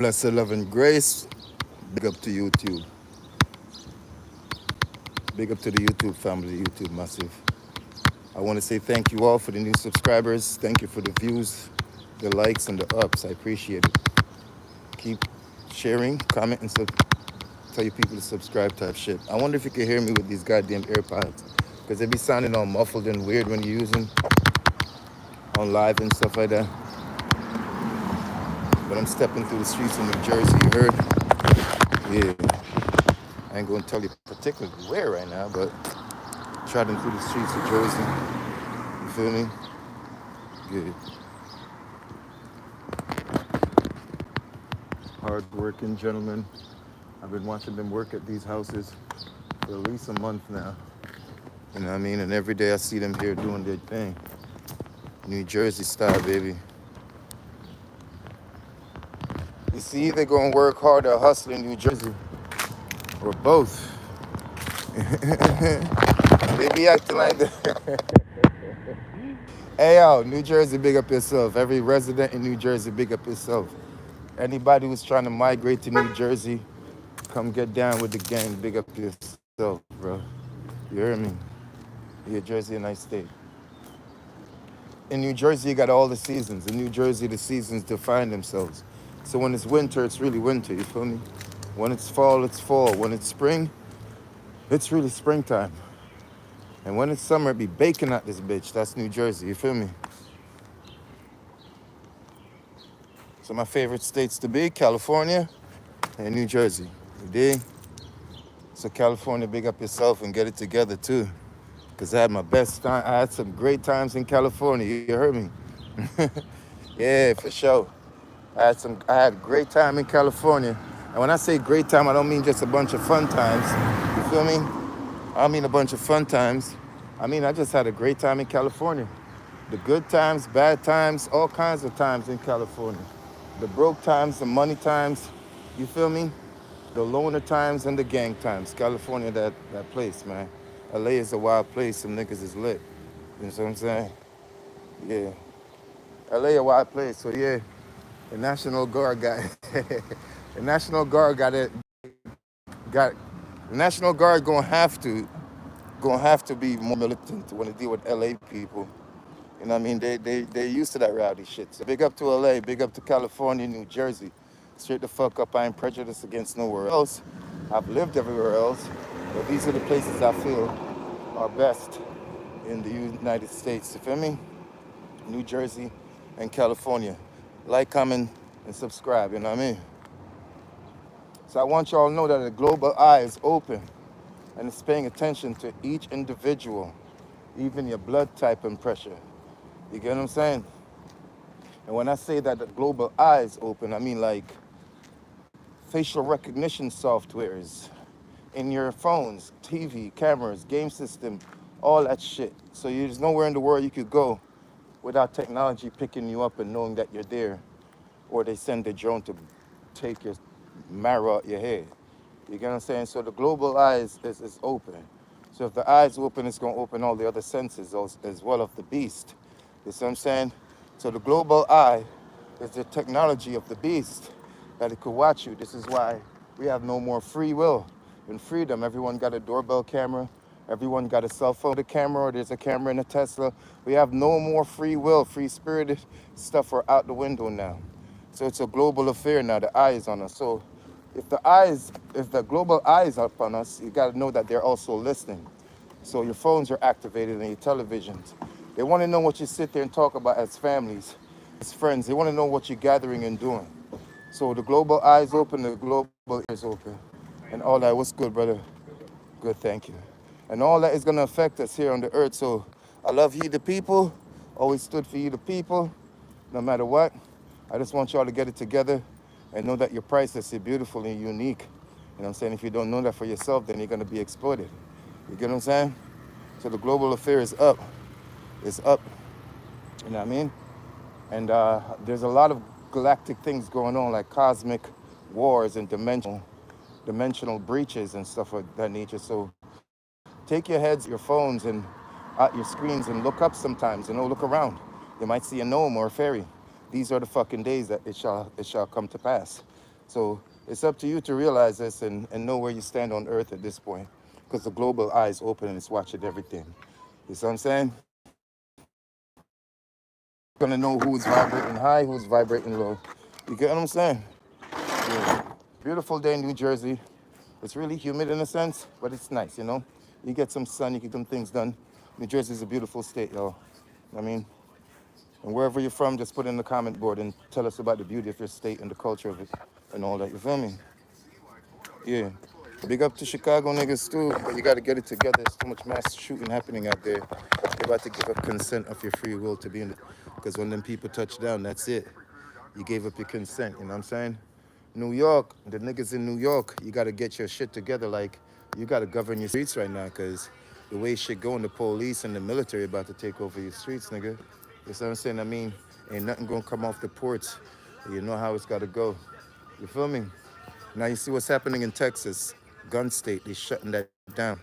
Blessed love and grace. Big up to YouTube. Big up to the YouTube family, YouTube massive. I want to say thank you all for the new subscribers. Thank you for the views, the likes, and the ups. I appreciate it. Keep sharing, comment, and tell your people to subscribe type shit. I wonder if you can hear me with these goddamn AirPods. Because they be sounding all muffled and weird when you use them on live and stuff like that. But I'm stepping through the streets of New Jersey, you heard? Yeah. I ain't going to tell you particularly where right now, but trotting through the streets of Jersey. You feel me? Good. Hard-working gentlemen. I've been watching them work at these houses for at least a month now. You know what I mean? And every day I see them here doing their thing. New Jersey style, baby. You see, they're going to work hard or hustle in New Jersey. Or both. They be acting like that. Hey, yo, New Jersey, big up yourself. Every resident in New Jersey, big up yourself. Anybody who's trying to migrate to New Jersey, come get down with the gang, big up yourself, bro. You hear me? New Jersey, a nice state. In New Jersey, you got all the seasons. In New Jersey, the seasons define themselves. So when it's winter, it's really winter, you feel me? When it's fall, it's fall. When it's spring, it's really springtime. And when it's summer, it be baking out this bitch. That's New Jersey, you feel me? So my favorite states to be, California and New Jersey. You dig? So California, big up yourself and get it together too. Because I had my best time. I had some great times in California. You heard me? Yeah, for sure. I had a great time in California. And when I say great time, I don't mean just a bunch of fun times. You feel me? I don't mean a bunch of fun times. I mean, I just had a great time in California. The good times, bad times, all kinds of times in California. The broke times, the money times, you feel me? The loner times and the gang times. California, that place, man. LA is a wild place. Some niggas is lit. You know what I'm saying? Yeah. LA a wild place. So yeah, the National Guard got the National Guard got the National Guard gonna have to be more militant when they deal with LA people. You know what I mean? They used to that rowdy shit. So big up to LA, big up to California, New Jersey. Straight the fuck up. I ain't prejudiced against nowhere else. I've lived everywhere else, but these are the places I feel are best in the United States. You feel me? New Jersey and California. Like, comment, and subscribe. You know what I mean? So I want y'all to know that the global eye is open and it's paying attention to each individual, even your blood type and pressure. You get what I'm saying? And when I say that the global eye is open, I mean like facial recognition softwares in your phones, TV, cameras, game system, all that shit. So there's nowhere in the world you could go without technology picking you up and knowing that you're there. Or they send a drone to take your marrow out your head. You get what I'm saying? So the global eye is open. So if the eye is open, it's going to open all the other senses as well of the beast. You see what I'm saying? So the global eye is the technology of the beast that it could watch you. This is why we have no more free will and freedom. Everyone got a doorbell camera. Everyone got a cell phone, a camera, or there's a camera in a Tesla. We have no more free will, free-spirited stuff are out the window now. So it's a global affair now. The eye is on us. So if the global eye is up on us, you got to know that they're also listening. So your phones are activated and your televisions. They want to know what you sit there and talk about as families, as friends. They want to know what you're gathering and doing. So the global eye is open, the global ear is open. And all that. What's good, brother? Good, thank you. And all that is going to affect us here on the earth. So I love you, the people. Always stood for you, the people, no matter what. I just want y'all to get it together and know that you're priceless, you're beautiful, and you're unique. You know what I'm saying? If you don't know that for yourself, then you're going to be exploited. You get what I'm saying? So the global affair is up. It's up. You know what I mean? And there's a lot of galactic things going on, like cosmic wars and dimensional breaches and stuff of that nature. So take your heads, your phones, and out your screens and look up sometimes. Look around. You might see a gnome or a fairy. These are the fucking days that it shall come to pass. So it's up to you to realize this and know where you stand on earth at this point. Because the global eye is open and it's watching everything. You see what I'm saying? Gonna know who's vibrating high, who's vibrating low. You get what I'm saying? Yeah. Beautiful day in New Jersey. It's really humid in a sense, but it's nice, you know? You get some sun, you get some things done. New Jersey is a beautiful state, y'all. I mean, and wherever you're from, just put in the comment board and tell us about the beauty of your state and the culture of it and all that. You feel me? Yeah. Big up to Chicago niggas too, but you gotta get it together. There's too much mass shooting happening out there. You're about to give up consent of your free will to be in it. Because when them people touch down, that's it. You gave up your consent, you know what I'm saying? New York, the niggas in New York, you gotta get your shit together. Like, you gotta govern your streets right now, because the way shit going, the police and the military about to take over your streets, nigga. You know what I'm saying? I mean, ain't nothing gonna come off the ports. You know how it's gotta go. You feel me? Now you see what's happening in Texas, gun state. They shutting that down.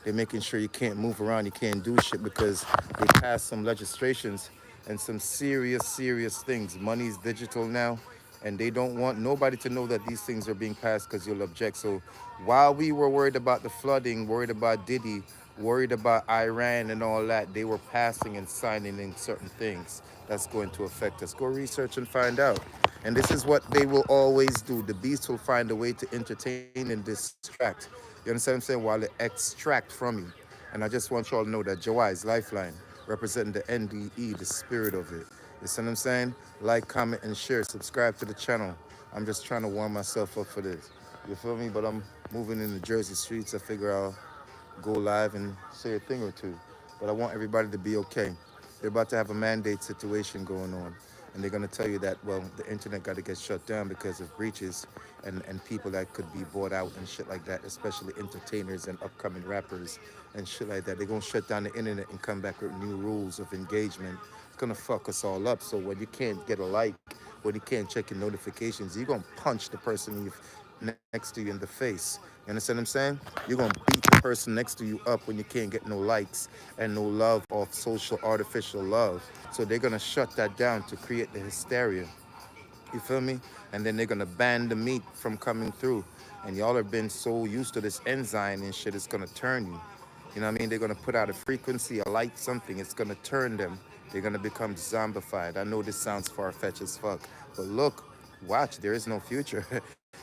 They're making sure you can't move around, you can't do shit because they passed some legislations and some serious, serious things. Money's digital now, and they don't want nobody to know that these things are being passed because you'll object. So while we were worried about the flooding, worried about Diddy, worried about Iran and all that, they were passing and signing in certain things that's going to affect us. Go research and find out. And this is what they will always do. The beast will find a way to entertain and distract. You understand what I'm saying? While they extract from you. And I just want y'all to know that Jawai is Lifeline, representing the NDE, the spirit of it. You see what I'm saying? Like, comment, and share. Subscribe to the channel. I'm just trying to warm myself up for this. You feel me? But I'm moving in the Jersey streets. I figure I'll go live and say a thing or two. But I want everybody to be okay. They're about to have a mandate situation going on. And they're going to tell you that, well, the internet got to get shut down because of breaches and people that could be bought out and shit like that, especially entertainers and upcoming rappers and shit like that. They're going to shut down the internet and come back with new rules of engagement. It's going to fuck us all up. So when you can't get a like, when you can't check your notifications, you're going to punch the person next to you in the face. You understand what I'm saying? You're going to beat the person next to you up when you can't get no likes and no love off social artificial love. So they're going to shut that down to create the hysteria. You feel me? And then they're going to ban the meat from coming through. And y'all have been so used to this enzyme and shit, it's going to turn you. You know what I mean? They're going to put out a frequency, a light, something. It's going to turn them. They're going to become zombified. I know this sounds far-fetched as fuck. But look, watch, there is no future.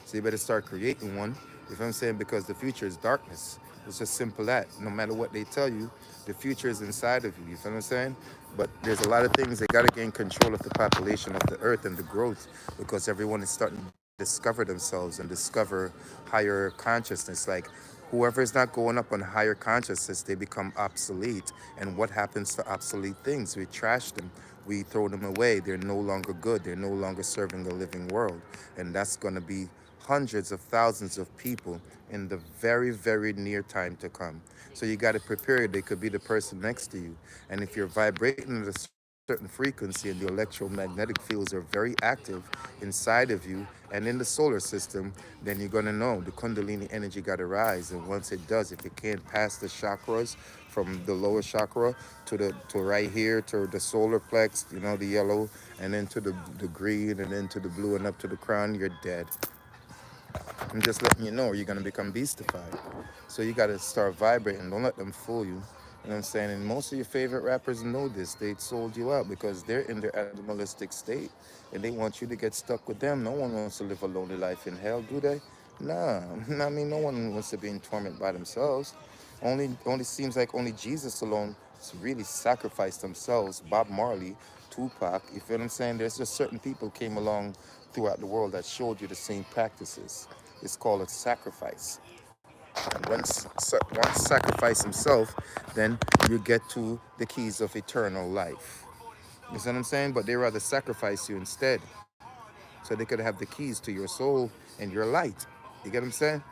So you better start creating one. You know what I'm saying? Because the future is darkness. It's just simple that. No matter what they tell you, the future is inside of you. You feel what I'm saying? But there's a lot of things they got to gain control of the population of the earth and the growth because everyone is starting to discover themselves and discover higher consciousness. Like whoever is not going up on higher consciousness, they become obsolete. And what happens to obsolete things? We trash them. We throw them away. They're no longer good. They're no longer serving the living world. And that's going to be hundreds of thousands of people in the very, very near time to come. So you got to prepare. They could be the person next to you. And if you're vibrating at a certain frequency and the electromagnetic fields are very active inside of you and in the solar system, then you're going to know the Kundalini energy got to rise. And once it does, if it can't pass the chakras from the lower chakra to right here to the solar plex, you know, the yellow, and then to the green, and then to the blue, and up to the crown, you're dead. I'm just letting you know, or you're going to become beastified. So you got to start vibrating. Don't let them fool you. You know what I'm saying? And most of your favorite rappers know this. They sold you out because they're in their animalistic state. And they want you to get stuck with them. No one wants to live a lonely life in hell, do they? Nah. I mean, no one wants to be in torment by themselves. Only seems like only Jesus alone really sacrificed themselves. Bob Marley, Tupac, you feel what I'm saying? There's just certain people came along throughout the world that showed you the same practices. It's called a sacrifice. And once sacrifice himself, then you get to the keys of eternal life. You see what I'm saying? But they rather sacrifice you instead. So they could have the keys to your soul and your light. You get what I'm saying?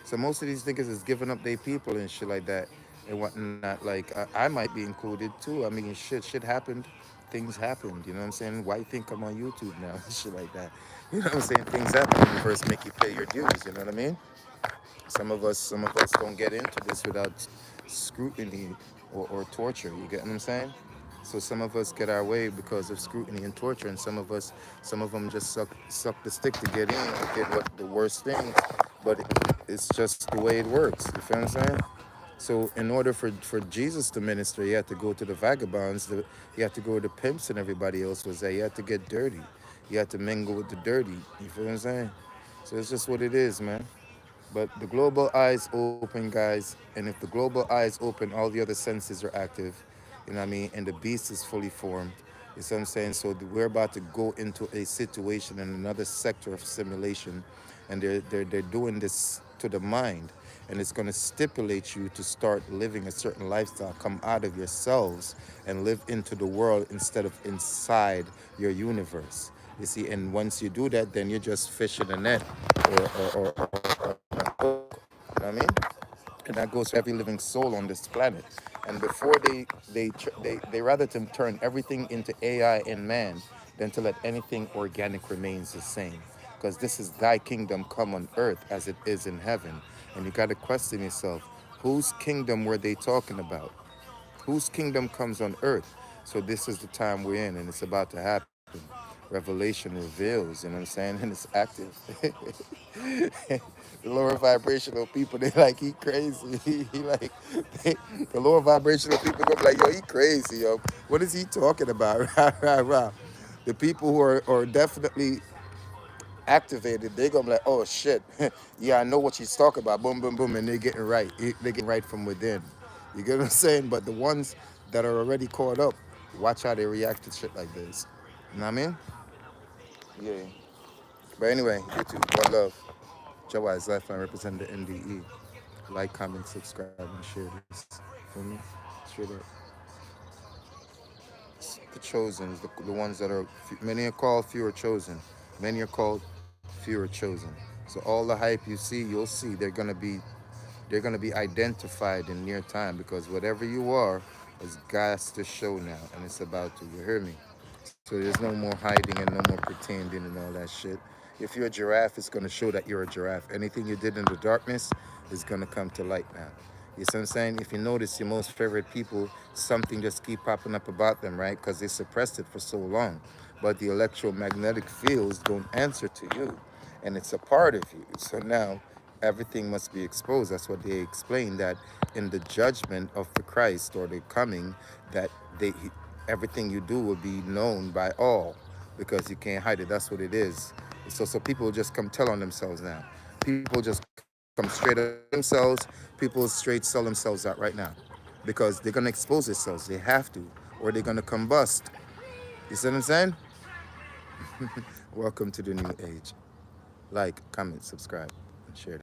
So most of these niggas is giving up their people and shit like that and whatnot. Like I might be included too. I mean, shit happened. Things happened. You know what I'm saying? Why you think I'm on YouTube now? Shit like that. You know what I'm saying? Things happen when you first make you pay your dues. You know what I mean? Some of us don't get into this without scrutiny or torture. You get what I'm saying? So some of us get our way because of scrutiny and torture, and some of them just suck the stick to get in, to get what the worst thing. But it's just the way it works. You feel what I'm saying? So in order for Jesus to minister, he had to go to the vagabonds, he had to go to the pimps and everybody else was there. He had to get dirty. He had to mingle with the dirty. You feel what I'm saying? So it's just what it is, man. But the global eye is open, guys. And if the global eye is open, all the other senses are active. You know what I mean? And the beast is fully formed. You see what I'm saying? So we're about to go into a situation in another sector of simulation. And they're doing this to the mind. And it's going to stipulate you to start living a certain lifestyle, come out of yourselves and live into the world instead of inside your universe. You see, and once you do that, then you're just fishing a net or a hook. You know what I mean? And that goes for every living soul on this planet. And before they rather to turn everything into AI and man than to let anything organic remains the same. Because this is thy kingdom come on earth as it is in heaven. And you got to question yourself, whose kingdom were they talking about? Whose kingdom comes on earth? So this is the time we're in, and it's about to happen. Revelation reveals, you know what I'm saying? And it's active. The lower vibrational people, they like, he crazy. He like, the lower vibrational people go like, yo, he crazy, yo. What is he talking about? Rah, rah, rah. The people who are definitely activated, they gonna be like, oh shit, yeah, I know what she's talking about. Boom, boom, boom, and they're getting right. They're getting right from within. You get what I'm saying? But the ones that are already caught up, watch how they react to shit like this. You know what I mean? Yeah. But anyway, YouTube, one love. Jawai's Lifeline represent the NDE. Like, comment, subscribe, and share this. For me, straight up. The chosen, the ones that are, many are called, few are chosen. Many are called, few are chosen. So all the hype you see, you'll see they're gonna be identified in near time because whatever you are is God's to show now, and it's about to. You hear me? So there's no more hiding and no more pretending and all that shit. If you're a giraffe, it's gonna show that you're a giraffe. Anything you did in the darkness is gonna come to light now. You see what I'm saying? If you notice your most favorite people, something just keep popping up about them, right? Because they suppressed it for so long. But the electromagnetic fields don't answer to you. And it's a part of you. So now everything must be exposed. That's what they explain, that in the judgment of the Christ or the coming, that they everything you do will be known by all because you can't hide it. That's what it is. So people just come tell on themselves now. People just come straight up themselves. People straight sell themselves out right now because they're gonna expose themselves. They have to, or they're gonna combust. You see what I'm saying? Welcome to the new age. Like, comment, subscribe, and share.